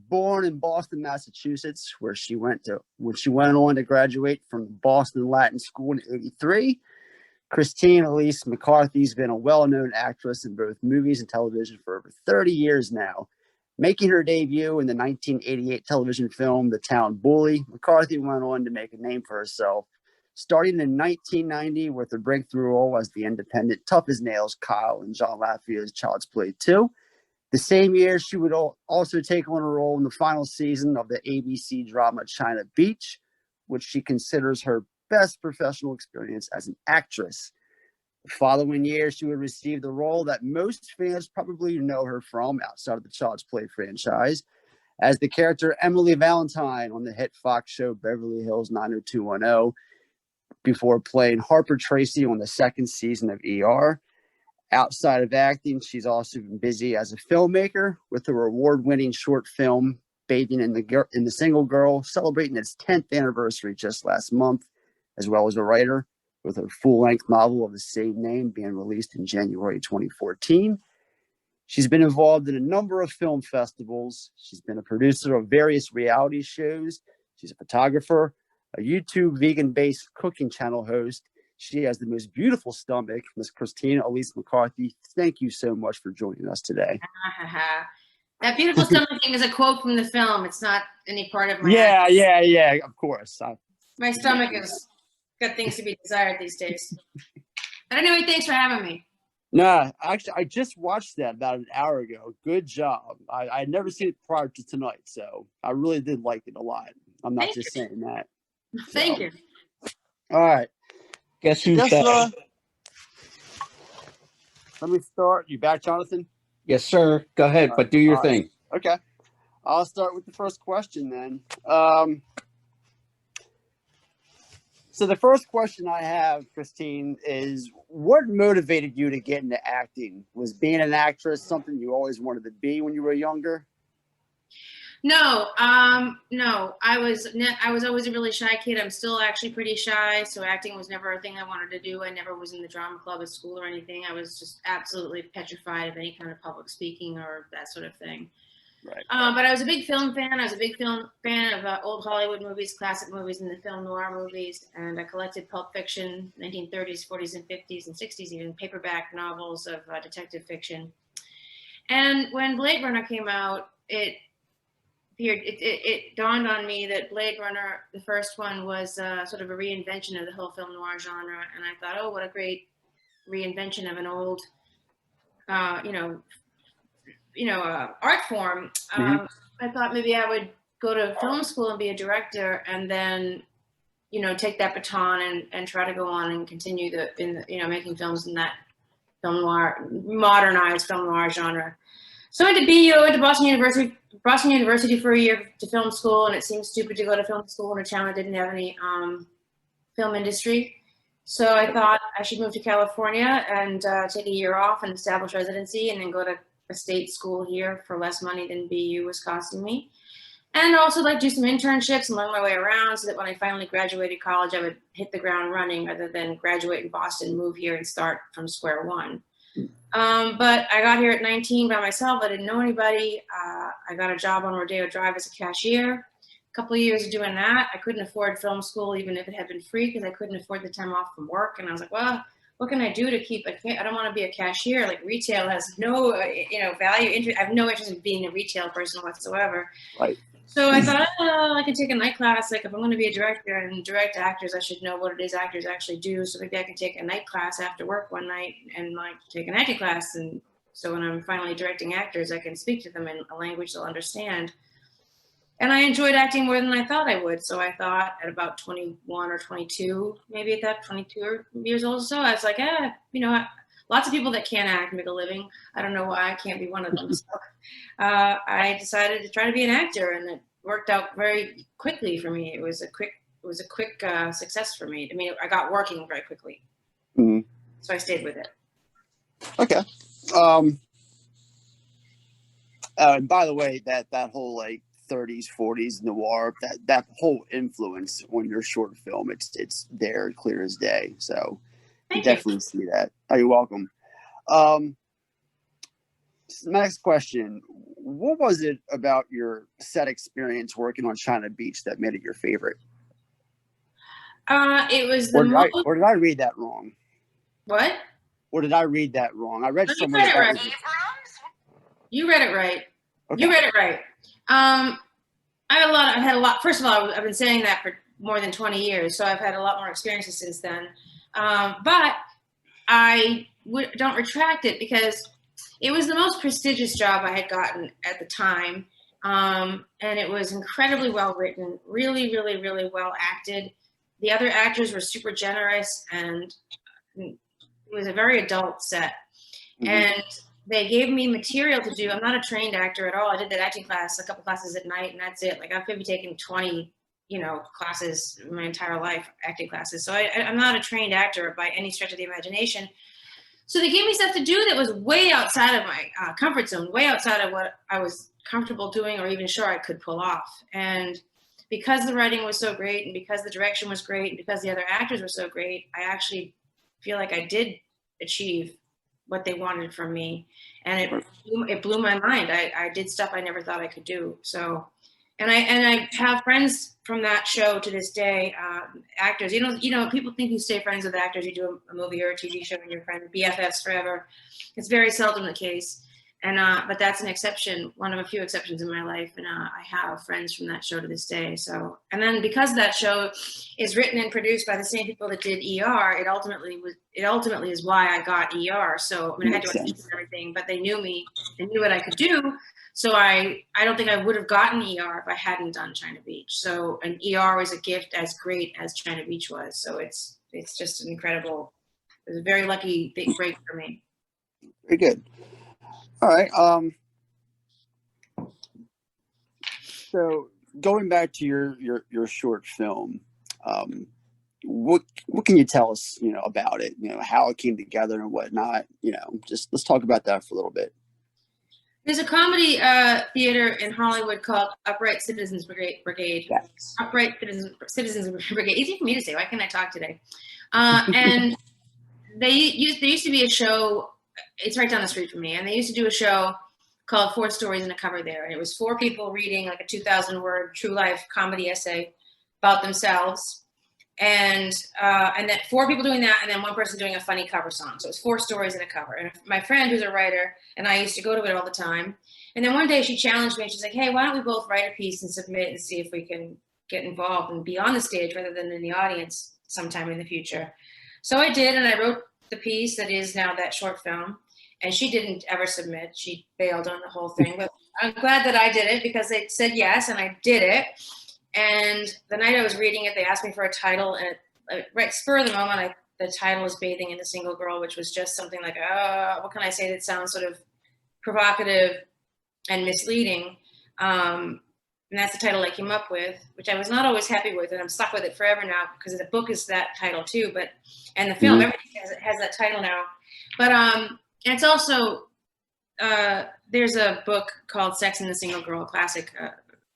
Born in Boston, Massachusetts, where she went on to graduate from Boston Latin School in '83. Christine Elise McCarthy's been a well-known actress in both movies and television for over 30 years now. Making her debut in the 1988 television film The Town Bully, McCarthy went on to make a name for herself, starting in 1990 with her breakthrough role as the independent Tough as Nails Kyle in John Lafia's Child's Play 2. The same year, she would also take on a role in the final season of the ABC drama China Beach, which she considers her best professional experience as an actress. The following year, she would receive the role that most fans probably know her from outside of the Child's Play franchise as the character Emily Valentine on the hit Fox show Beverly Hills 90210, before playing Harper Tracy on the second season of ER. Outside of acting, she's also been busy as a filmmaker with her award-winning short film Bathing in the Single Girl, celebrating its 10th anniversary just last month, as well as a writer with her full-length novel of the same name being released in January 2014. She's been involved in a number of film festivals. She's been a producer of various reality shows. She's a photographer, a YouTube vegan-based cooking channel host. She has the most beautiful stomach, Miss Christina Elise McCarthy. Thank you so much for joining us today. That beautiful stomach thing is a quote from the film. It's not any part of my Yeah, of course. My stomach has got things to be desired these days. But anyway, thanks for having me. Nah, actually, I just watched that about an hour ago. Good job. I had never seen it prior to tonight, so I really did like it a lot. I'm not just saying that. Thank you. All right. Guess who's back? Let me start. You back, Jonathan? Yes, sir. Go ahead, but do your thing. Okay. I'll start with the first question then. So the first question I have, Christine, is what motivated you to get into acting? Was being an actress something you always wanted to be when you were younger? No. I was always a really shy kid. I'm still actually pretty shy, so acting was never a thing I wanted to do. I never was in the drama club at school or anything. I was just absolutely petrified of any kind of public speaking or that sort of thing. Right. But I was a big film fan. I was a big film fan of old Hollywood movies, classic movies, and the film noir movies. And I collected Pulp Fiction, 1930s, 40s, and 50s, and 60s, even paperback novels of detective fiction. And when Blade Runner came out, it dawned on me that Blade Runner, the first one, was sort of a reinvention of the whole film noir genre. And I thought, oh, what a great reinvention of an old, art form. I thought maybe I would go to film school and be a director, and then, take that baton and try to go on and continue making films in that film noir, modernized film noir genre. So I went to BU, went to Boston University for a year to film school, and it seemed stupid to go to film school in a town that didn't have any film industry. So I thought I should move to California and take a year off and establish residency, and then go to a state school here for less money than BU was costing me. And also do some internships and learn my way around so that when I finally graduated college, I would hit the ground running rather than graduate in Boston, move here and start from square one. But I got here at 19 by myself. I didn't know anybody. I got a job on Rodeo Drive as a cashier. A couple of years of doing that. I couldn't afford film school, even if it had been free, because I couldn't afford the time off from work. And I was like, well, what can I do to keep, I don't want to be a cashier. Like, retail has no, value. I have no interest in being a retail person whatsoever. Right. So I thought, I could take a night class. Like, if I'm going to be a director and direct actors, I should know what it is actors actually do. So maybe I can take a night class after work one night and take an acting class. And so when I'm finally directing actors, I can speak to them in a language they'll understand. And I enjoyed acting more than I thought I would. So I thought at about 21 or 22, maybe at that 22 years old or so, I was like, lots of people that can't act make a living. I don't know why I can't be one of them. So I decided to try to be an actor, and it worked out very quickly for me. It was a quick success for me. I mean, I got working very quickly. Mm-hmm. So I stayed with it. Okay. And by the way, that whole 30s, 40s noir, that whole influence on your short film, it's there clear as day. So you definitely see that. Oh, you're welcome. Next question. what was it about your set experience working on China Beach that made it your favorite? It was the most. Or did I read that wrong? What? Or did I read that wrong? I read You somewhere read it that right. You read it right. Okay. You read it right. I've had a lot. First of all, I've been saying that for more than 20 years, so I've had a lot more experiences since then. But I don't retract it because it was the most prestigious job I had gotten at the time. And it was incredibly well written, really, really, really well acted. The other actors were super generous, and it was a very adult set. Mhm. And they gave me material to do. I'm not a trained actor at all. I did that acting class, a couple classes at night, and that's it. Like I've maybe taken 20, classes my entire life, acting classes. So I'm not a trained actor by any stretch of the imagination. So they gave me stuff to do that was way outside of my comfort zone, way outside of what I was comfortable doing or even sure I could pull off. And because the writing was so great, and because the direction was great, and because the other actors were so great, I actually feel like I did achieve what they wanted from me, and it blew my mind. I did stuff I never thought I could do. So, and I have friends from that show to this day, actors. People think you stay friends with actors. You do a movie or a TV show, and you're friends, BFFs forever. It's very seldom the case. And but that's an exception, one of a few exceptions in my life, and I have friends from that show to this day. So, and then because that show is written and produced by the same people that did ER, it ultimately is why I got ER. So I mean, I had to audition and everything, but they knew me, they knew what I could do. So I don't think I would have gotten ER if I hadn't done China Beach. So, and ER was a gift as great as China Beach was. So it's just incredible. It was a very lucky big break for me. Very good. All right. So going back to your short film, what can you tell us, about it? How it came together and whatnot. Just let's talk about that for a little bit. There's a comedy theater in Hollywood called Upright Citizens Brigade. Yes. Upright Citizens Brigade. Easy for me to say. Why can't I talk today? And they used to be a show. It's right down the street from me, and they used to do a show called 4 Stories in a Cover There, and it was 4 people reading like a 2,000-word true life comedy essay about themselves, and then 4 people doing that, and then 1 person doing a funny cover song. So it was 4 stories in a cover. And my friend, who's a writer, and I used to go to it all the time. And then one day she challenged me. She's like, "Hey, why don't we both write a piece and submit and see if we can get involved and be on the stage rather than in the audience sometime in the future?" So I did, and I wrote the piece that is now that short film. And she didn't ever submit. She bailed on the whole thing. But I'm glad that I did it because they said yes, and I did it. And the night I was reading it, they asked me for a title, and right spur of the moment, the title is "Bathing in a Single Girl," which was just something like, what can I say that sounds sort of provocative and misleading? And that's the title I came up with, which I was not always happy with, and I'm stuck with it forever now because the book is that title too. And the film, everything has that title now. But it's also there's a book called "Sex and the Single Girl," a classic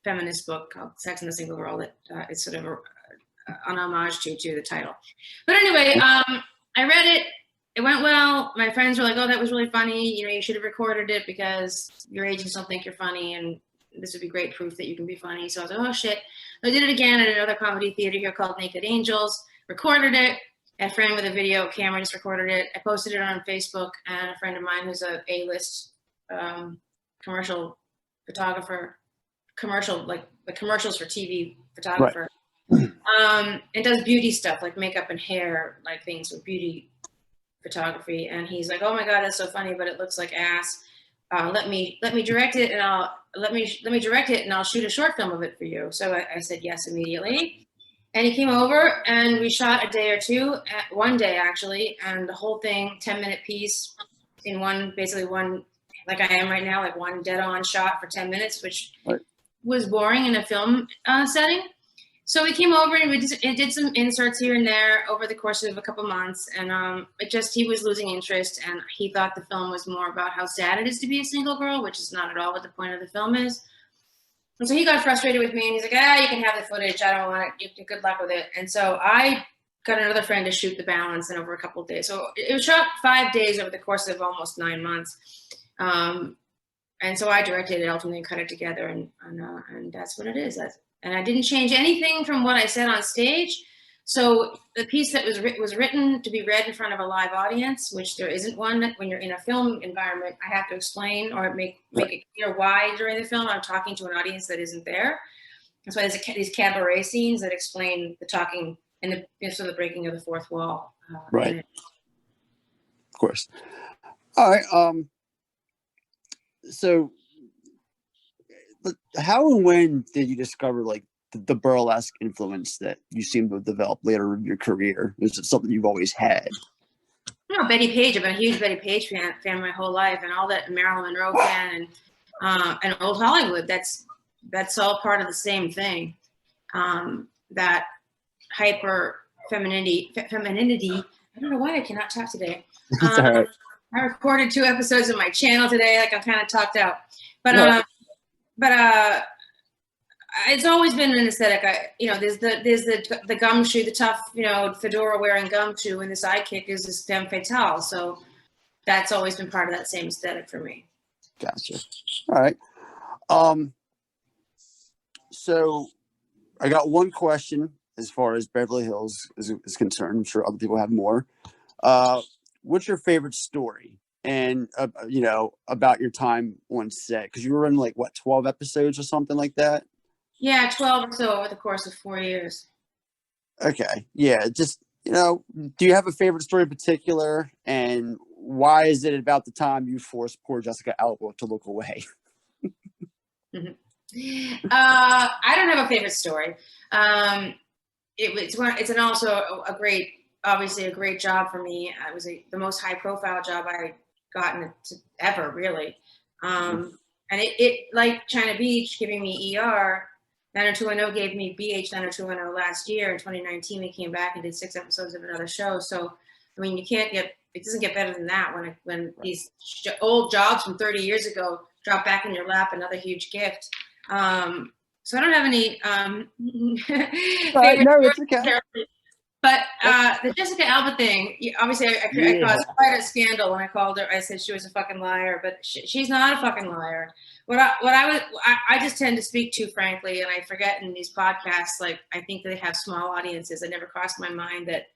feminist book called "Sex and the Single Girl" that is sort of an homage to the title. But anyway, I read it. It went well. My friends were like, "Oh, that was really funny. You should have recorded it because your agents don't think you're funny, and this would be great proof that you can be funny." So I was like, "Oh shit!" I did it again at another comedy theater here called Naked Angels. Recorded it. A friend with a video camera just recorded it. I posted it on Facebook, and a friend of mine who's a A-list commercial photographer, like the commercials for TV photographer, and does beauty stuff like makeup and hair, like things with beauty photography. And he's like, "Oh my God, that's so funny, but it looks like ass. Let me direct it, and I'll shoot a short film of it for you." So I said yes immediately. And he came over, and we shot a day or two, one day actually, and the whole thing, 10-minute piece in basically one, like I am right now, like one dead-on shot for 10 minutes, which was boring in a film setting. So we came over, and we did some inserts here and there over the course of a couple months, and he was losing interest, and he thought the film was more about how sad it is to be a single girl, which is not at all what the point of the film is. And so he got frustrated with me, and he's like, "You can have the footage. I don't want it. Good luck with it." And so I got another friend to shoot the balance and over a couple of days. So it was shot 5 days over the course of almost 9 months. And and so I directed it ultimately and cut it together, and that's what it is. And I didn't change anything from what I said on stage. So the piece that was written to be read in front of a live audience, which there isn't one when you're in a film environment. I have to explain or make it clear why during the film I'm talking to an audience that isn't there. That's why there's these cabaret scenes that explain the talking and the breaking of the fourth wall. Right. Of course. All right. So how and when did you discover like the burlesque influence that you seem to have developed later in your career? Is it something you've always had? No, Betty Page. I've been a huge Betty Page fan my whole life, and all that Marilyn Monroe fan and old Hollywood. That's all part of the same thing. That hyper femininity. I don't know why I cannot talk today. All right. I recorded 2 episodes of my channel today. Like I'm kind of talked out, but it's always been an aesthetic. There's the gumshoe, the tough, fedora wearing gumshoe, and the sidekick is this femme fatale. So that's always been part of that same aesthetic for me. Gotcha. All right. So I got one question as far as Beverly Hills is concerned. I'm sure other people have more. What's your favorite story? And, about your time on set? Because you were in 12 episodes or something like that? Yeah, 12 or so over the course of 4 years. Okay. Yeah. Just, do you have a favorite story in particular? And why is it about the time you forced poor Jessica Alba to look away? I don't have a favorite story. It's also obviously a great job for me. It was the most high profile job I gotten ever, really. And it like China Beach giving me ER, 90210 gave me BH 90210 last year. In 2019, we came back and did 6 episodes of another show. So, I mean, it doesn't get better than that when these old jobs from 30 years ago drop back in your lap, another huge gift. So I don't have any favorite no, it's okay. But the Jessica Alba thing, obviously I caused quite a scandal when I called her. I said she was a fucking liar, but she's not a fucking liar. I just tend to speak too frankly, and I forget in these podcasts, I think they have small audiences. It never crossed my mind that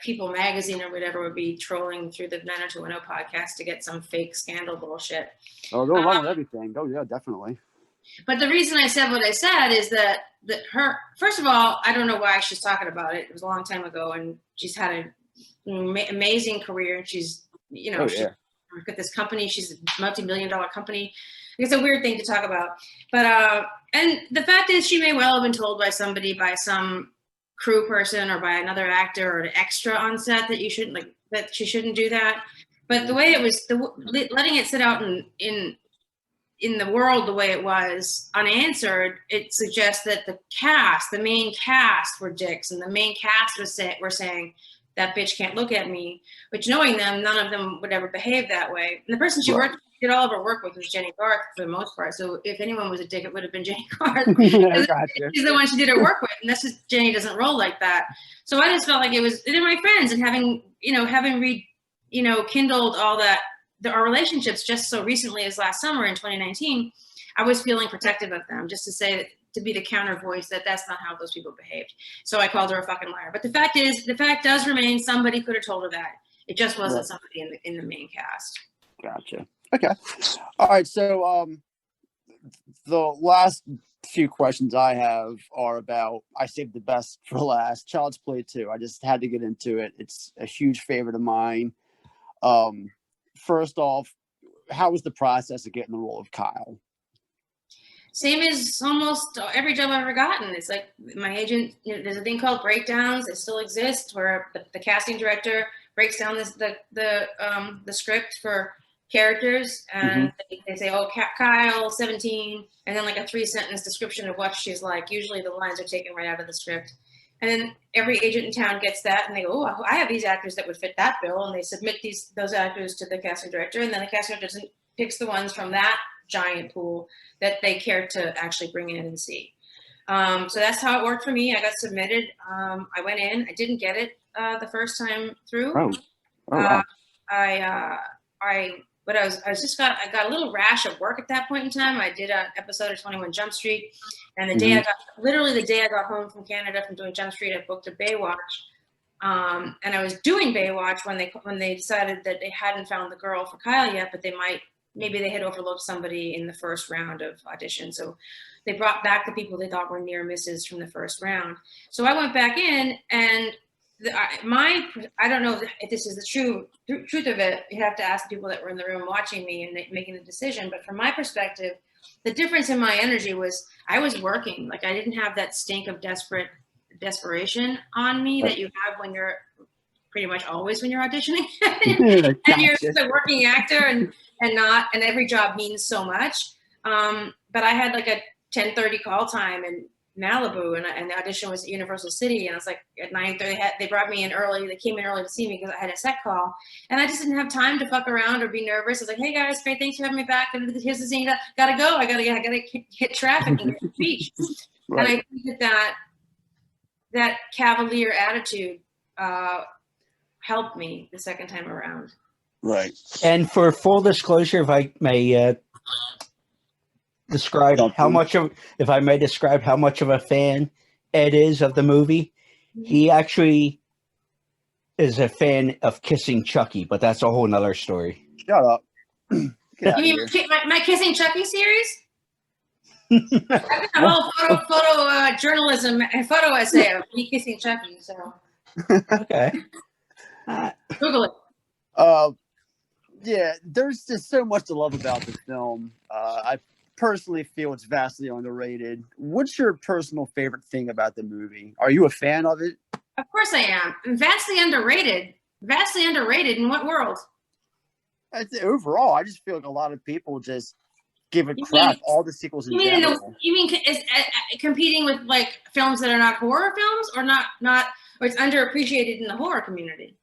People Magazine or whatever would be trolling through the 90210 podcast to get some fake scandal bullshit. Oh, they'll run with everything. Oh yeah, definitely. But the reason I said what I said is that first of all, I don't know why she's talking about it. It was a long time ago, and she's had an amazing career. She's, she's got this company. She's a multi-million-dollar company. It's a weird thing to talk about. But, and the fact is she may well have been told by some crew person or by another actor or an extra on set that that she shouldn't do that. But the way it was, letting it sit out in the world the way it was unanswered, it suggests that the main cast were dicks, and the main cast were saying that bitch can't look at me, which knowing them, none of them would ever behave that way. And the person she did all of her work with was Jenny Garth for the most part. So if anyone was a dick, it would have been Jenny Garth. Gotcha. She's the one she did her work with, and that's just, Jenny doesn't roll like that. So I just felt like they're my friends, and having kindled all that, our relationships just so recently as last summer in 2019, I was feeling protective of them, just to say that, to be the counter voice that that's not how those people behaved. So I called her a fucking liar. But the fact does remain, somebody could have told her that. It just wasn't somebody in the main cast. Gotcha. Okay. All right. So the last few questions I have are about, I saved the best for last, Child's Play 2. I just had to get into it. It's a huge favorite of mine. First off, how was the process of getting the role of Kyle? Same as almost every job I've ever gotten. It's like my agent, there's a thing called breakdowns that still exist, where the casting director breaks down the script for characters, and they say, oh, Kyle, 17, and then a 3-sentence description of what she's like. Usually the lines are taken right out of the script. And then every agent in town gets that, and they go, oh, I have these actors that would fit that bill, and they submit those actors to the casting director, and then the casting director picks the ones from that giant pool that they care to actually bring in and see. So that's how it worked for me. I got submitted. I went in. I didn't get it the first time through. Oh wow. I but I got a little rash of work at that point in time. I did an episode of 21 Jump Street, and the day I got home from Canada from doing Jump Street, I booked a Baywatch. And I was doing Baywatch when they decided that they hadn't found the girl for Kyle yet, but maybe they had overlooked somebody in the first round of audition. So they brought back the people they thought were near misses from the first round. So I went back in, and I don't know if this is the truth of it. You have to ask the people that were in the room watching me and making the decision. But from my perspective, the difference in my energy was I was working. Like, I didn't have that stink of desperation on me that you have when you're pretty much always when you're auditioning and you're just a working actor and every job means so much. But I had like a 10:30 call time in Malibu, and the audition was at Universal City, and I was like at 9:30. They brought me in early. They came in early to see me because I had a set call, and I just didn't have time to fuck around or be nervous. I was like, "Hey guys, great, thanks for having me back. And here's the scene. Gotta go. I gotta hit traffic and get to the beach." Right. And I think that cavalier attitude helped me the second time around. Right. And for full disclosure, if I may describe how much of a fan Ed is of the movie, he actually is a fan of Kissing Chucky, but that's a whole nother story. Shut up. You mean my Kissing Chucky series? I've got a whole photo journalism and photo essay of me kissing Chucky. So okay, Google it. Yeah, there's just so much to love about the film. I personally feel it's vastly underrated. What's your personal favorite thing about the movie? Are you a fan of it? Of course I am. Vastly underrated. Vastly underrated in what world? Overall, I just feel like a lot of people just give it crap. All the sequels in general. You mean is competing with like films that are not horror films, or not, or it's underappreciated in the horror community?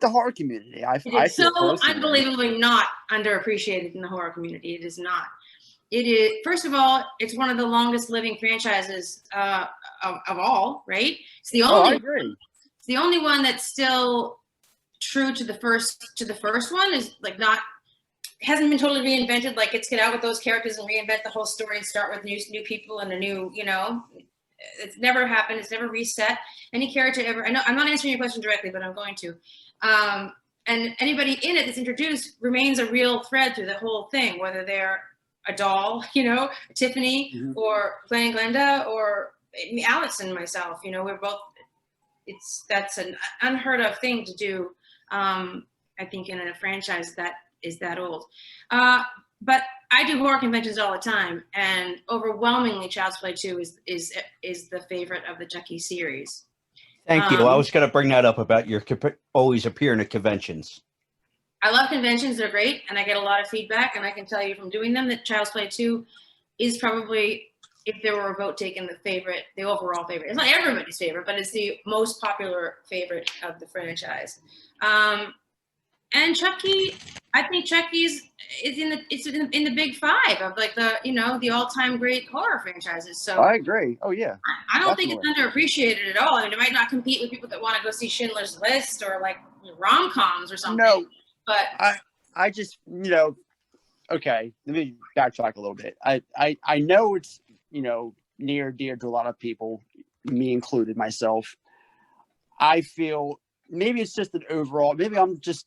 The horror community. I feel so unbelievably not underappreciated in the horror community. It is not. It is, first of all, it's one of the longest living franchises of all, right? It's the only. I agree. It's the only one that's still true to the first one. Is like not. Hasn't been totally reinvented. Like, let's get out with those characters and reinvent the whole story and start with new people and a new, it's never happened. It's never reset. Any character ever. I know I'm not answering your question directly, but I'm going to. And anybody in it that's introduced remains a real thread through the whole thing, whether they're a doll, Tiffany, or Glenn and Glenda, or Alex and myself. We're both. That's an unheard of thing to do. I think in a franchise that is that old. But I do horror conventions all the time, and overwhelmingly Child's Play 2 is the favorite of the Chucky series. Thank you. I was going to bring that up about your always appearing at conventions. I love conventions. They're great, and I get a lot of feedback, and I can tell you from doing them that Child's Play 2 is probably, if there were a vote taken, the overall favorite. It's not everybody's favorite, but it's the most popular favorite of the franchise. And Chucky, I think Chucky's is in the big five of like the all-time great horror franchises. So I agree. Oh yeah. I don't think it's underappreciated at all. I mean, it might not compete with people that want to go see Schindler's List or like rom-coms or something. No, but I just okay. Let me backtrack a little bit. I know it's near and dear to a lot of people, me included, myself. I feel maybe it's just an overall. Maybe I'm just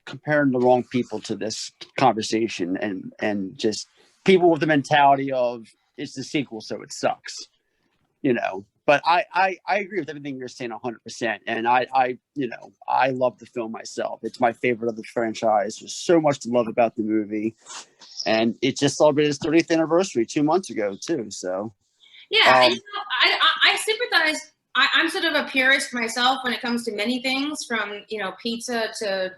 comparing the wrong people to this conversation, and just people with the mentality of it's the sequel, so it sucks, but I agree with everything you're saying 100%. And I love the film myself. It's my favorite of the franchise. There's so much to love about the movie, and it just celebrated its 30th anniversary 2 months ago too. So yeah, I sympathize. I'm sort of a purist myself when it comes to many things, from pizza to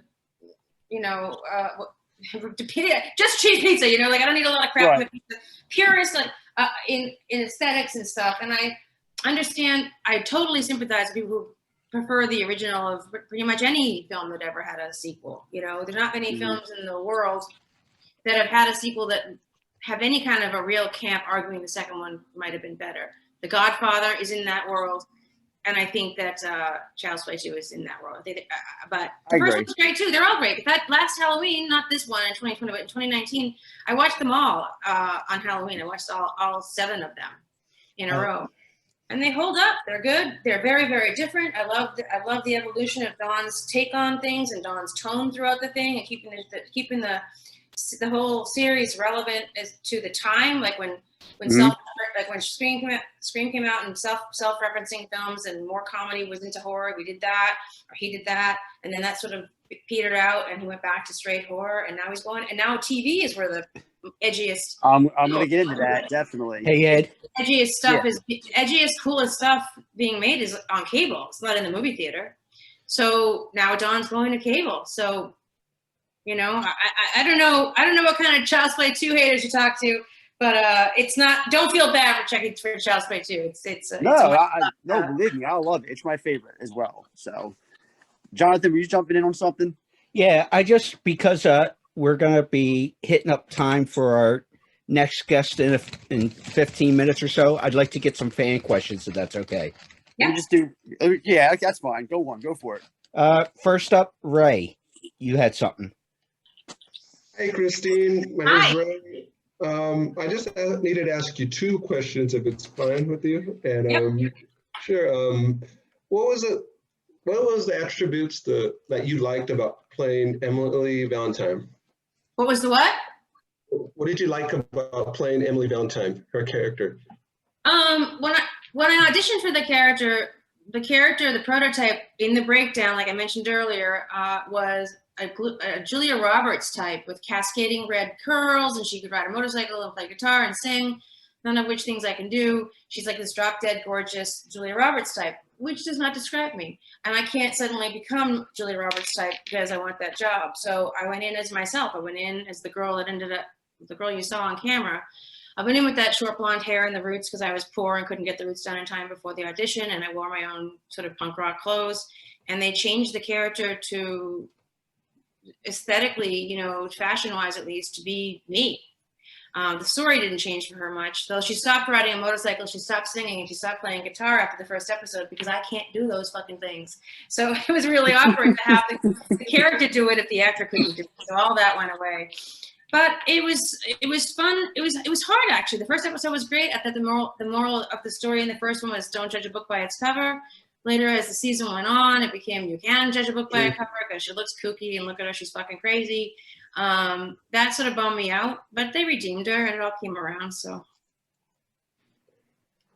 just cheese pizza, like I don't need a lot of crap in the pizza. Purist, like in aesthetics and stuff. And I understand, I totally sympathize with people who prefer the original of pretty much any film that ever had a sequel. There's not many films in the world that have had a sequel that have any kind of a real camp arguing the second one might have been better. The Godfather is in that world. And I think that Child's Play 2 is in that world. But I the first agree. one's great too. They're all great. That last Halloween, not this one in 2020, but in 2019, I watched them all on Halloween. I watched all 7 of them in a row. And they hold up. They're good. They're very, very different. I love the evolution of Dawn's take on things and Dawn's tone throughout the thing, and keeping the whole series relevant as to the time, like when Scream came out and self-referencing films and more comedy was into horror. We did that, or he did that, and then that sort of petered out, and he went back to straight horror, and now he's going. And now TV is where the edgiest. I'm going to get into that, definitely. Hey, Ed. Edgiest stuff coolest stuff being made is on cable. It's not in the movie theater. So now Dawn's going to cable. So, you know, I don't know what kind of Child's Play 2 haters you talk to, but it's not. Don't feel bad for checking for Child's Play 2. No, believe me, I love it. It's my favorite as well. So, Jonathan, were you jumping in on something? Yeah, because we're gonna be hitting up time for our next guest in 15 minutes or so. I'd like to get some fan questions, if that's okay. Yeah. Yeah, that's fine. Go for it. First up, Ray, you had something. Hey, Christine. My name's Ray. I just needed to ask you 2 questions, if it's fine with you. And sure. What was the attributes that you liked about playing Emily Valentine? What was the what? What did you like about playing Emily Valentine, her character? When I auditioned for the character, the prototype in the breakdown, like I mentioned earlier, was a Julia Roberts type with cascading red curls, and she could ride a motorcycle and play guitar and sing, none of which things I can do. She's like this drop-dead gorgeous Julia Roberts type, which does not describe me. And I can't suddenly become Julia Roberts type because I want that job. So I went in as myself. I went in as the girl you saw on camera. I went in with that short blonde hair and the roots because I was poor and couldn't get the roots done in time before the audition, and I wore my own sort of punk rock clothes. And they changed the character to aesthetically, you know, fashion-wise at least, to be me. The story didn't change for her much, though. She stopped riding a motorcycle, she stopped singing, and she stopped playing guitar after the first episode because I can't do those fucking things. So it was really awkward to have the character do it if the actor couldn't do it. So all that went away. But it was fun. It was hard, actually. The first episode was great. I thought the moral of the story in the first one was don't judge a book by its cover. Later, as the season went on, it became you can judge a book by a cover because she looks kooky and look at her, she's fucking crazy. That sort of bummed me out, but they redeemed her and it all came around. So.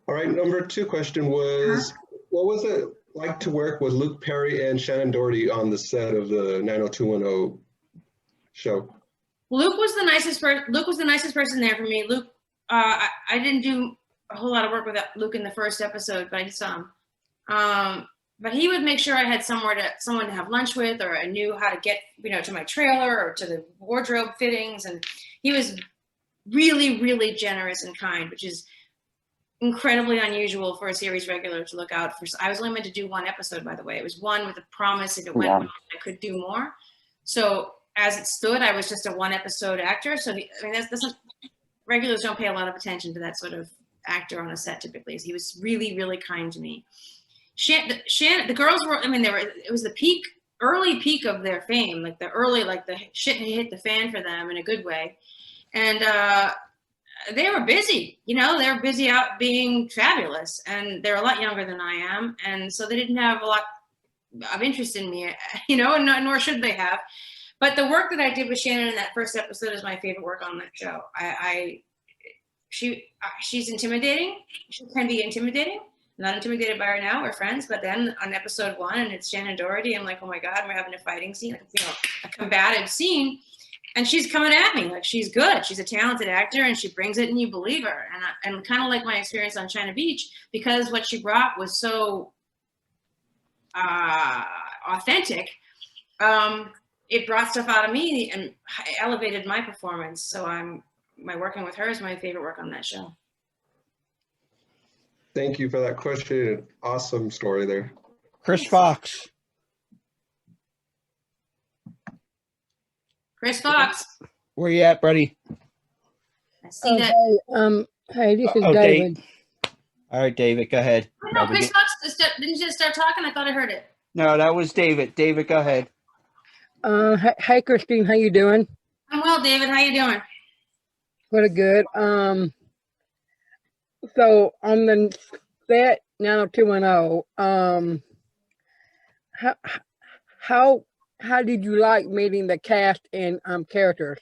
All right, number 2 question was, what was it like to work with Luke Perry and Shannon Doherty on the set of the 90210 show? Luke was the nicest person there for me. Luke, I didn't do a whole lot of work with Luke in the first episode, but I did some. But he would make sure I had someone to have lunch with, or I knew how to get, to my trailer or to the wardrobe fittings. And he was really, really generous and kind, which is incredibly unusual for a series regular to look out for. I was only meant to do 1 episode, by the way. It was 1 with a promise if it went well, I could do more. So as it stood, I was just a 1 episode actor. So regulars don't pay a lot of attention to that sort of actor on a set typically. He was really, really kind to me. Shannon, the girls were, it was the early peak of their fame, like the shit hit the fan for them in a good way. And they were busy, they were busy out being fabulous, and they're a lot younger than I am. And so they didn't have a lot of interest in me, and nor should they have. But the work that I did with Shannon in that first episode is my favorite work on that show. She's intimidating. She can be intimidating. I'm not intimidated by her now. We're friends. But then on episode 1, and it's Shannon Doherty, I'm like, oh my God, we're having a fighting scene, a combative scene. And she's coming at me like she's good. She's a talented actor, and she brings it, and you believe her. And kind of like my experience on China Beach, because what she brought was so authentic. It brought stuff out of me and elevated my performance. So my working with her is my favorite work on that show. Thank you for that question. Awesome story there. Chris Fox. Chris Fox. Where you at, buddy? I see that. Hey, this is Okay. David. All right, David, go ahead. No, Chris Fox didn't just start talking. I thought I heard it. No, that was David. David, go ahead. Hey Christine, how you doing? I'm well, David. How you doing? Pretty good. So on the set 90210, how did you like meeting the cast and characters?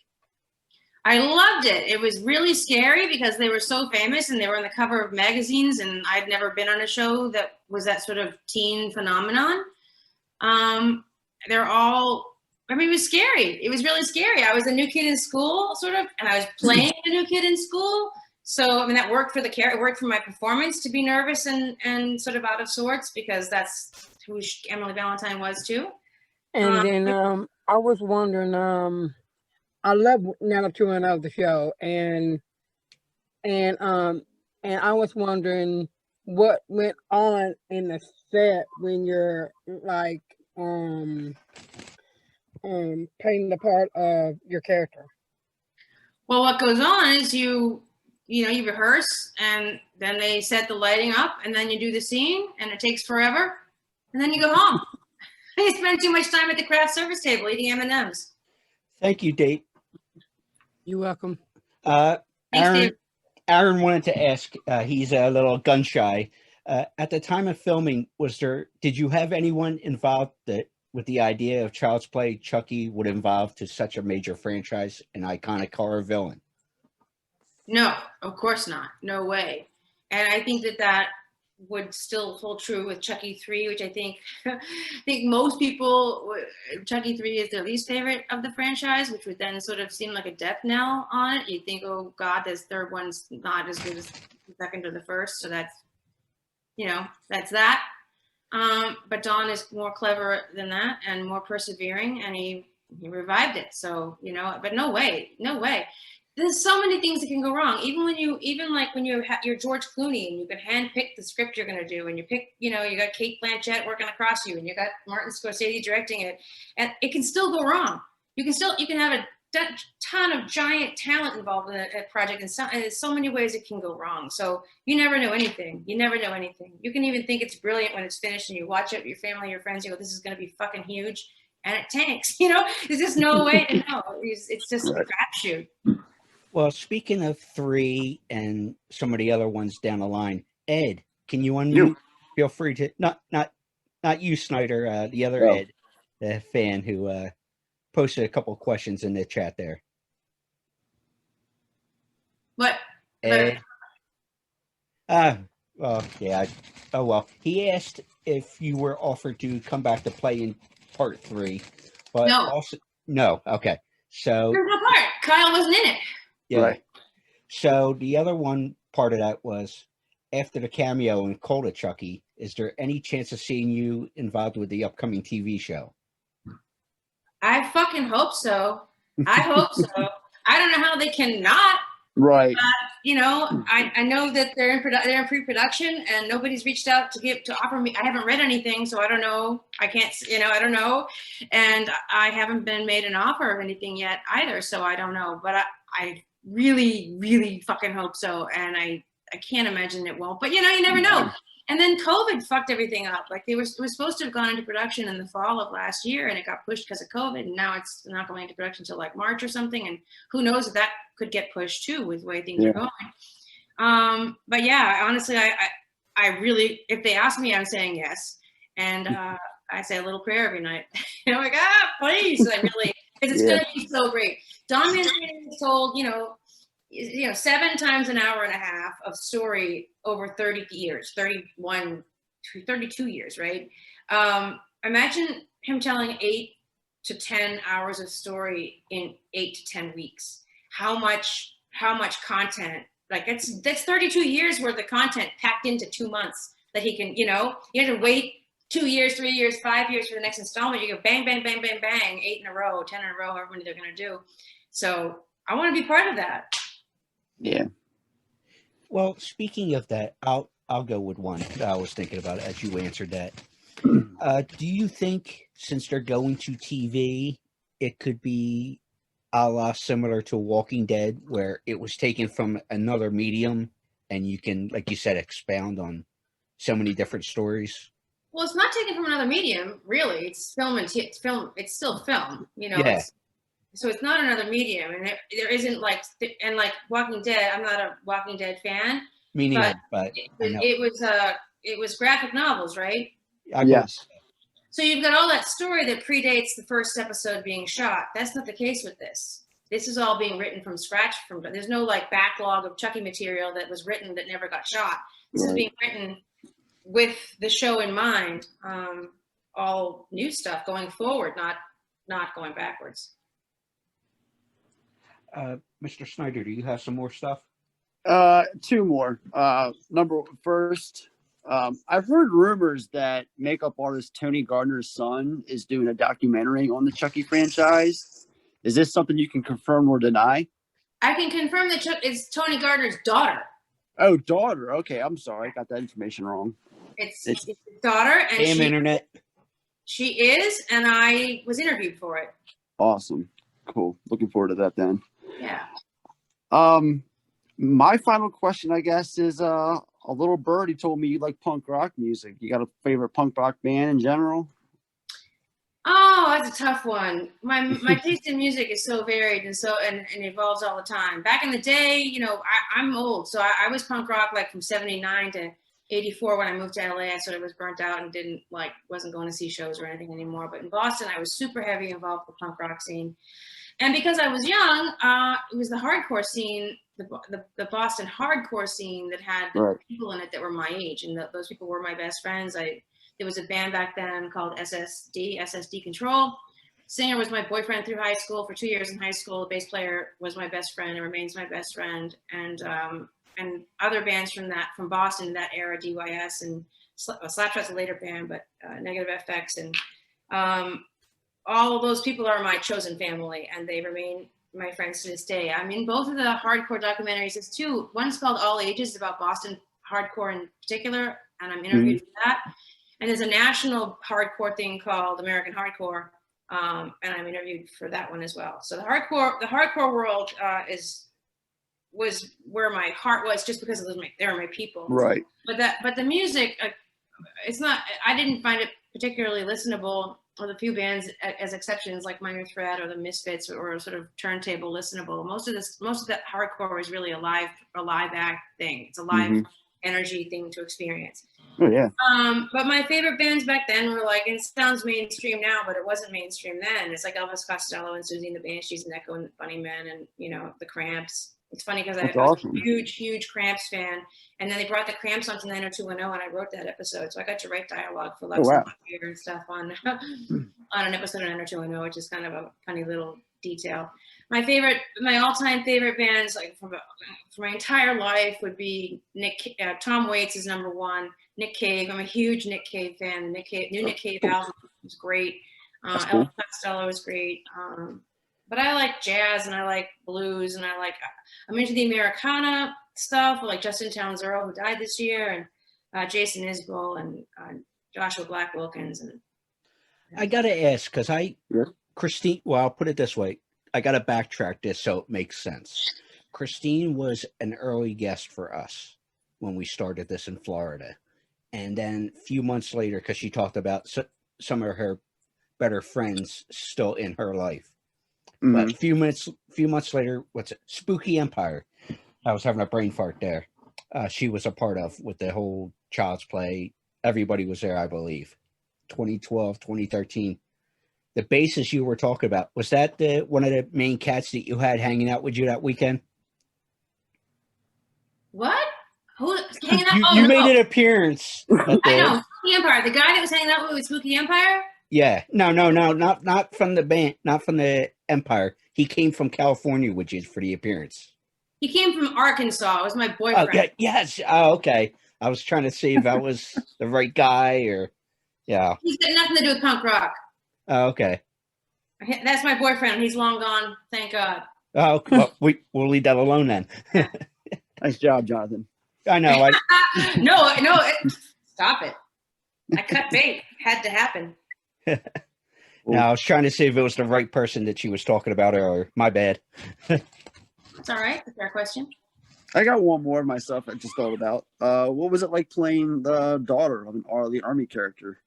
I loved it. It was really scary because they were so famous and they were on the cover of magazines, and I'd never been on a show that was that sort of teen phenomenon. They're all, I mean, it was scary. It was really scary. I was a new kid in school, sort of, and I was playing a new kid in school. So, I mean, that worked for the character, it worked for my performance to be nervous and sort of out of sorts, because that's who Emily Valentine was too. And then I was wondering, I love 90210 the show, and I was wondering what went on in the set when you're like playing the part of your character. Well, what goes on is you rehearse, and then they set the lighting up, and then you do the scene, and it takes forever, and then you go home. You spend too much time at the craft service table eating M&Ms. Thank you, Dave. You're welcome. Thanks, Dave. Aaron wanted to ask, he's a little gun shy. At the time of filming, did you have anyone involved with the idea of Child's Play Chucky would evolve to such a major franchise, an iconic horror villain? No, of course not. No way. And I think that would still hold true with Chucky 3, which I think most people, Chucky 3 is their least favorite of the franchise, which would then sort of seem like a death knell on it. You'd think, oh God, this third one's not as good as the second or the first. So that's that. But Don is more clever than that and more persevering, and he revived it. So, but no way. There's so many things that can go wrong. Even when you're George Clooney and you can handpick the script you're going to do, and you pick, you got Cate Blanchett working across you, and you got Martin Scorsese directing it, and it can still go wrong. You can have a ton of giant talent involved in a project, and there's so many ways it can go wrong. So you never know anything. You can even think it's brilliant when it's finished, and you watch it with your family, your friends, you go, this is going to be fucking huge, and it tanks. There's just no way to know. It's just a crapshoot. Well, speaking of 3 and some of the other ones down the line, Ed, can you unmute? Feel free to not you, Snyder. The other Ed, the fan who posted a couple of questions in the chat there. What? Ed. Well, yeah. Oh well. He asked if you were offered to come back to play in part 3, but no. Okay, so there's no part. Kyle wasn't in it. Yeah. Right. So the other one part of that was, after the cameo in Cult of Chucky, is there any chance of seeing you involved with the upcoming TV show? I fucking hope so. I hope so. I don't know how they cannot. Right. I know that they're in pre-production, and nobody's reached out to offer me. I haven't read anything, so I don't know. I can't, I don't know, and I haven't been made an offer of anything yet either. So I don't know, but I really, really fucking hope so, and I can't imagine it won't. But you never know. And then COVID fucked everything up. Like it was supposed to have gone into production in the fall of last year, and it got pushed because of COVID. And now it's not going into production until like March or something. And who knows if that could get pushed too with the way things are going. But yeah, honestly, I really, if they ask me, I'm saying yes. And I say a little prayer every night. Like, please. I really, because it's going to be so great. Don Mancini is told, 7 times an hour and a half of story over 30 years, 32 years, right? Imagine him telling 8 to 10 hours of story in 8 to 10 weeks. How much content, like that's 32 years worth of content packed into 2 months that he can, you have to wait 2 years, 3 years, 5 years for the next installment. You go bang, bang, bang, bang, bang, 8 in a row, 10 in a row, however many they're going to do. So I want to be part of that. Yeah. Well, speaking of that, I'll go with one that I was thinking about as you answered that. Do you think, since they're going to TV, it could be a la similar to Walking Dead, where it was taken from another medium and you can, like you said, expound on so many different stories. Well, it's not taken from another medium, really. It's film and it's film. It's still film, you know. Yeah. So it's not another medium, and there isn't like and like Walking Dead. I'm not a Walking Dead fan. Me neither, but I know. It was graphic novels, right? Yes. So you've got all that story that predates the first episode being shot. That's not the case with this. This is all being written from scratch. There's no like backlog of Chucky material that was written that never got shot. This is being written with the show in mind. All new stuff going forward, not going backwards. Mr. Snyder, do you have some more stuff? Two more. First, I've heard rumors that makeup artist Tony Gardner's son is doing a documentary on the Chucky franchise. Is this something you can confirm or deny? I can confirm that it's Tony Gardner's daughter. Oh, daughter. Okay, I'm sorry. I got that information wrong. It's his daughter, and Damn internet. She is, and I was interviewed for it. Awesome. Cool. Looking forward to that then. Yeah. My final question, I guess, is a little birdie told me you like punk rock music. You got a favorite punk rock band in general? Oh, that's a tough one. My taste in music is so varied and evolves all the time. Back in the day, you know, I'm old, so I was punk rock like from 79 to 84 when I moved to LA. I sort of was burnt out and wasn't going to see shows or anything anymore. But in Boston, I was super heavy involved with the punk rock scene. And because I was young, it was the hardcore scene, the Boston hardcore scene that had people in it that were my age, and those people were my best friends. There was a band back then called SSD Control. Singer was my boyfriend through high school for 2 years in high school. The bass player was my best friend and remains my best friend. And other bands from Boston, that era, DYS and Slapshot's a later band, but Negative FX and all of those people are my chosen family, and they remain my friends to this day. I'm in both of the hardcore documentaries. There's two. One's called All Ages, about Boston hardcore in particular, and I'm interviewed for that. And there's a national hardcore thing called American Hardcore, and I'm interviewed for that one as well. So the hardcore world was where my heart was, just because they were my people. Right. But the music, it's not. I didn't find it particularly listenable. Or the few bands as exceptions like Minor Threat or the Misfits or sort of turntable listenable. Most of that hardcore is really a live act thing. It's a live energy thing to experience. Oh yeah. But my favorite bands back then were like, and it sounds mainstream now, but it wasn't mainstream then. It's like Elvis Costello and Susie and the Banshees and Echo and Bunnymen and, you know, the Cramps. It's funny because I was a huge Cramps fan, and then they brought the Cramps onto 90210, and I wrote that episode, so I got to write dialogue for Lex and stuff on an episode of 90210, which is kind of a funny little detail. My all-time favorite bands, like for my entire life, would be Tom Waits is number one. Nick Cave, I'm a huge Nick Cave fan. New Nick Cave album was great. Elvis Costello is great. But I like jazz and I like blues and I'm into the Americana stuff, like Justin Townes Earl, who died this year, and Jason Isbell and Joshua Black Wilkins. And I gotta ask, because Christine. Well, I'll put it this way: I gotta backtrack this so it makes sense. Christine was an early guest for us when we started this in Florida, and then a few months later, because she talked about some of her better friends still in her life. But a few months later, Spooky Empire? I was having a brain fart there. She was a part of with the whole Child's Play. Everybody was there, I believe. 2012, 2013. The bassist you were talking about, was that one of the main cats that you had hanging out with you that weekend? What? Who hanging out? You made an appearance. I know, Spooky Empire. The guy that was hanging out with Spooky Empire? Yeah. No, not from the band, not from the Empire. He came from California with you for the appearance. He came from Arkansas. It was my boyfriend. Oh, yeah, yes. Oh, okay. I was trying to see if that was the right guy or, yeah. He's got nothing to do with punk rock. Oh, okay. That's my boyfriend. He's long gone. Thank God. Oh, well, we'll leave that alone then. Nice job, Jonathan. I know. No, stop it. I cut bait. Had to happen. No, I was trying to see if it was the right person that she was talking about earlier. My bad. It's all right. It's a fair question. I got one more myself I just thought about. What was it like playing the daughter of an Arlie Army character?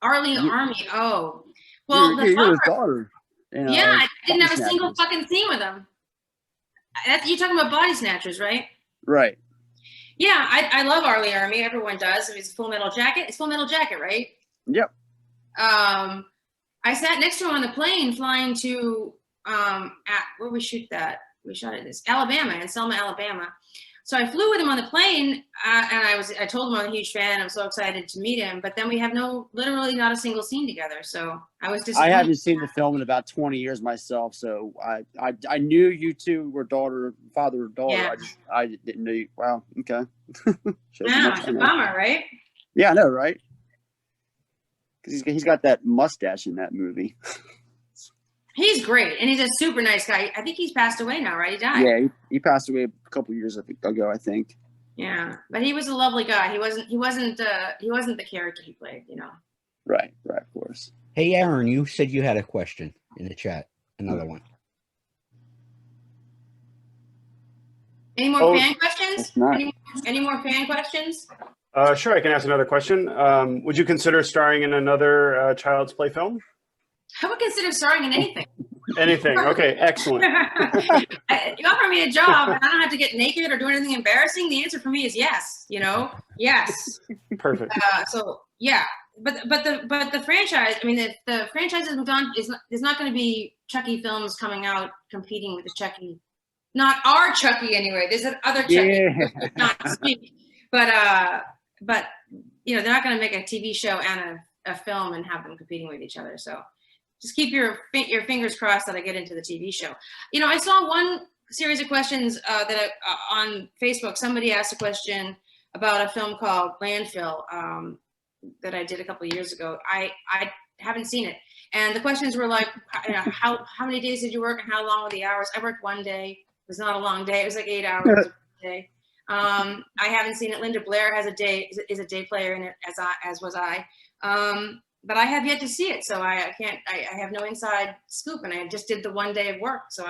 Arlene You- Army. Oh, well, You're his daughter. In, yeah, I didn't have a Body single Snatchers. fucking scene with him. You're talking about Body Snatchers, right? Right. Yeah, I love Arlie Army. Everyone does. It's Full Metal Jacket. It's Full Metal Jacket, right? Yep. I sat next to him on the plane flying to at where we shoot that. We shot it this Alabama, in Selma, Alabama. So I flew with him on the plane, and I told him I'm a huge fan. I'm so excited to meet him. But then we have literally not a single scene together. So I was I disappointed. haven't seen the film in about 20 years myself, so I knew you two were father or daughter. Yeah. I didn't know you. Wow. Okay. Shows you Yeah, much it's I a know. bummer, right? Yeah, I know, right? Because he's got that mustache in that movie. He's great, and he's a super nice guy. I think he's passed away now, right? He died. Yeah, he passed away a couple years ago, I think. Yeah, but he was a lovely guy. He wasn't the character he played, you know. Right, of course. Hey, Aaron, you said you had a question in the chat. Another one. Any more Oh, fan questions? It's not. Any more fan questions? Sure, I can ask another question. Would you consider starring in another Child's Play film? I would consider starring in anything. Anything. Okay, excellent. You offer me a job and I don't have to get naked or do anything embarrassing. The answer for me is yes. You know, yes. Perfect. So yeah, but the franchise. I mean, the franchise is not going to be Chucky films coming out competing with the Chucky. Not our Chucky anyway. There's other Chucky. Yeah. Not speak. But you know, they're not going to make a TV show and a film and have them competing with each other. So just keep your fingers crossed that I get into the TV show. You know, I saw one series of questions on Facebook. Somebody asked a question about a film called Landfill that I did a couple of years ago. I haven't seen it, and the questions were like, you know, how many days did you work and how long were the hours? I worked one day. It was not a long day. It was like 8 hours a day. I haven't seen it. Linda Blair is a day player in it, as was I. But I have yet to see it, so I can't. I have no inside scoop, and I just did the 1 day of work. So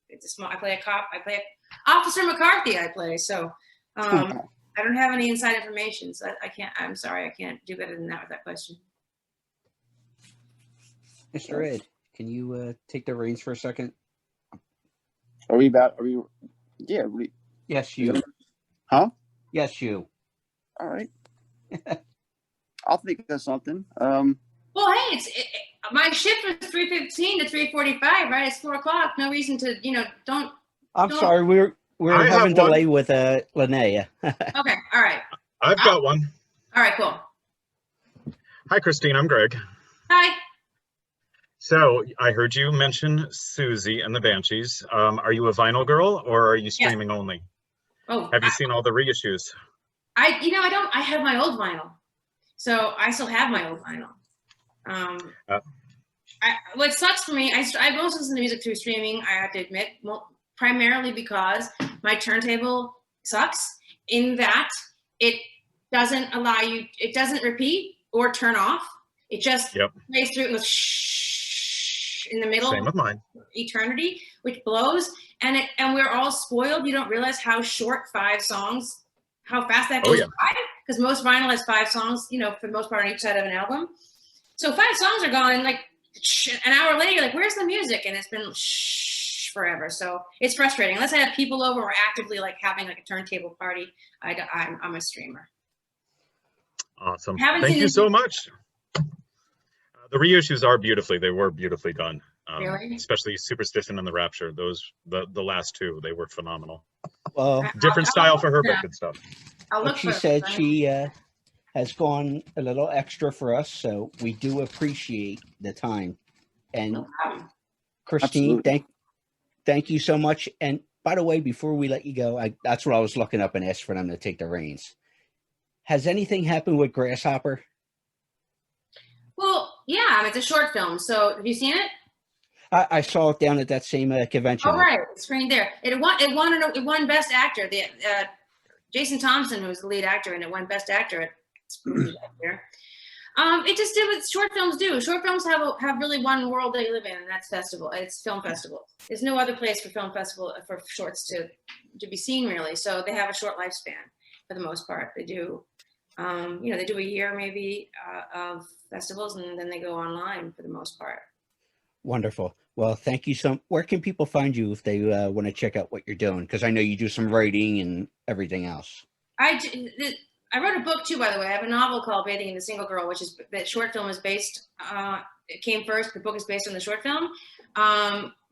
it's a small. I play a cop. I play Officer McCarthy. I play. So I don't have any inside information. So I can't. I'm sorry. I can't do better than that with that question. Mr. Ed, can you take the reins for a second? Yeah. Yes, you. Huh? Yes, you. All right. I'll think of something. Well, hey, my shift was 3:15 to 3:45, right? It's 4 o'clock. No reason to, don't. I'm sorry, we're I having have one. delay with Linnea. Okay, all right. I've got one. All right, cool. Hi, Christine. I'm Greg. Hi. So I heard you mention Susie and the Banshees. Are you a vinyl girl or are you streaming only? Oh, Have you seen all the reissues? I have my old vinyl. So I still have my old vinyl. What sucks for me, I mostly listen to music through streaming, I have to admit, primarily because my turntable sucks in that it doesn't allow you, it doesn't repeat or turn off. It just plays through and goes shh in the middle. Same with mine. Eternity, which blows. And we're all spoiled. You don't realize how short 5 songs, how fast that goes by. Because most vinyl has 5 songs, for the most part on each side of an album. So 5 songs are gone, and like an hour later, you're like, where's the music? And it's been shh forever. So it's frustrating. Unless I have people over or actively like having like a turntable party, I'm a streamer. Awesome. Thank you so much. The reissues are they were beautifully done. Really? Especially Superstition and the Rapture. Those, the last 2, they were phenomenal. Well, Different style for her, but good stuff. like she said, she has gone a little extra for us, so we do appreciate the time. And Christine, thank you so much. And by the way, before we let you go, that's what I was looking up and asked for them to take the reins. Has anything happened with Grasshopper? Well, yeah, it's a short film. So have you seen it? I saw it down at that same convention. Oh, right, the screen there. It won Best Actor. The Jason Thompson, who was the lead actor, and it won Best Actor at there. It just did what short films do. Short films have really one world they live in, and that's festival. It's film festival. There's no other place for film festival for shorts to be seen really. So they have a short lifespan for the most part. They do, they do a year maybe of festivals, and then they go online for the most part. Wonderful. Well, thank you so. Where can people find you if they want to check out what you're doing? Because I know you do some writing and everything else. I wrote a book too, by the way. I have a novel called Bathing in the Single Girl, which is the short film is based. It came first. The book is based on the short film.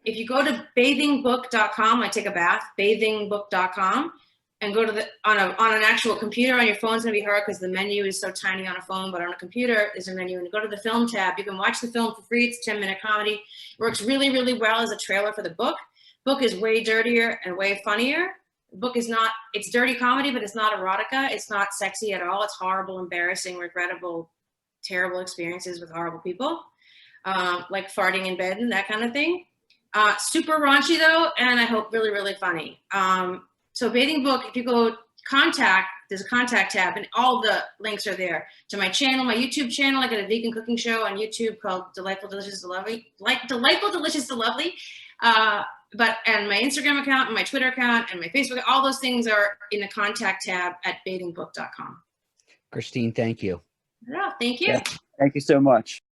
If you go to bathingbook.com, I take a bath. Bathingbook.com, and go to on an actual computer. On your phone's gonna be hard because the menu is so tiny on a phone, but on a computer is a menu. And go to the film tab. You can watch the film for free. It's a 10-minute comedy. It works really, really well as a trailer for the book. Book is way dirtier and way funnier. Book is not, it's dirty comedy, but it's not erotica. It's not sexy at all. It's horrible, embarrassing, regrettable, terrible experiences with horrible people, like farting in bed and that kind of thing. Super raunchy though, and I hope really, really funny. So Bathing Book, if you go contact, there's a contact tab and all the links are there to my channel, my YouTube channel. I got a vegan cooking show on YouTube called Delightful Delicious to Lovely, Delightful Delicious to Lovely. And my Instagram account and my Twitter account and my Facebook, all those things are in the contact tab at bathingbook.com. Christine, thank you. Yeah, thank you. Yeah. Thank you so much.